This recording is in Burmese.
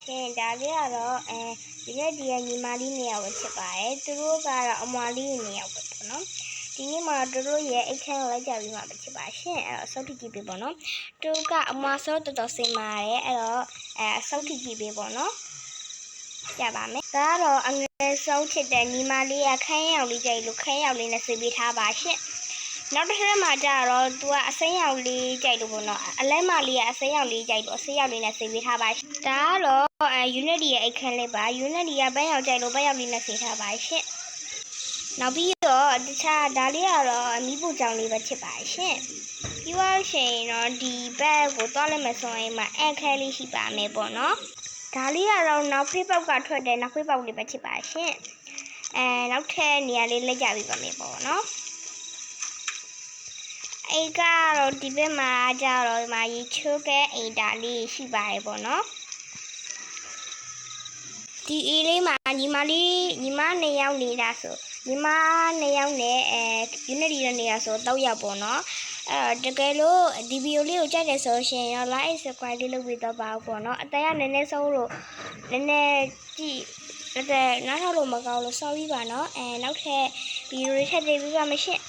ရှင်ဒါလေးကတော့ဒီနေ့ဒီညီမလေး2ယောက်ပဲဖြစ်ပါတယ်သူတို့ကတော့အမွာလေး2ယောက်ပဲပေါ့နော်ဒီနေ့မှာတို့တို့ရဲ့အိတ်ခမ်းကိုလိုက်ကြပြီးမှပဲဖြစ်ပါရှင်အဲ့တော့စောက်ထကြည့်ပေးပေါ့နော်သူကအမွာဆိုတော်တော်စင်ပါတယ်အဲ့တော့စောက်ထကြည့်ပေးပေါ့နော်ကြပါမယ်ဒါကတော့အငယ်ဆုံးဖြစ်တဲ့ညီမလေးကခမ်းရောက်လေးကြိုက်လို့ခမ်းရောက်လေးနဲ့ဆေးပေးထားပါရှင်နောက်တစ်ခါမှကြတော့ तू ကအစိမ်းရောင်လေးကြိုက်လို့ပေါ့နော်အလဲမလေးကအစိမ်းရောင်လေးကြိုက်လို့အစိမ်းရောင်လေးနဲ့ဆေးပေးထားပါရှင်ဒါကတော့unity ရဲ့အခန်းလေးပါ unity ကပန်းရောင်ကြိုက်လို့ပန်းရောင်လေးနဲ့ဆေးထားပါရှင်နောက်ပြီးတော့တခြားဒါလေးကတော့မီးပူကြောင်လေးပဲဖြစ်ပါရှင်ပြီးတော့ရှင်တော့ဒီဘက်ကိုသွားလိုက်မယ်ဆိုရင်မှအခန်းလေးရှိပါမယ်ပေါ့နော်ဒါလေးကတော့နောက်ဖေးပေါက်ကထွက်တဲ့နောက်ဖေးပေါက်လေးပဲဖြစ်ပါရှင်နောက်ထပ်နေရာလေးလက်ကြပြီးပါမယ်ပေါ့နော်အိတ်ကတော့ဒီဘက်မှာကြတော့ဒီမှာရေချိုးကဲအိမ်တာလေးရှိပါတယ်ပေါ့နော်ဒီအေးလေးမှာညီမ2ယောက်နေတာဆိုညီမ2ယောက်နဲ့unity နဲ့နေတာဆို3ယောက်ပေါ့နော်တကယ်လို့ဒီဗီဒီယိုလေးကိုကြိုက်တယ်ဆိုရှင်ရော like subscribe လေးလုပ်ပြီးတော့ပါပေါ့နော်အတန်းကနည်းနည်းဆုံးလို့နည်းနည်းကြည့်နားထောင်လို့မကောင်းလို့ sorry ပါနော်နောက်ထပ်ဗီဒီယိုတွေထပ်တင်ပေးပါမယ်ရှင်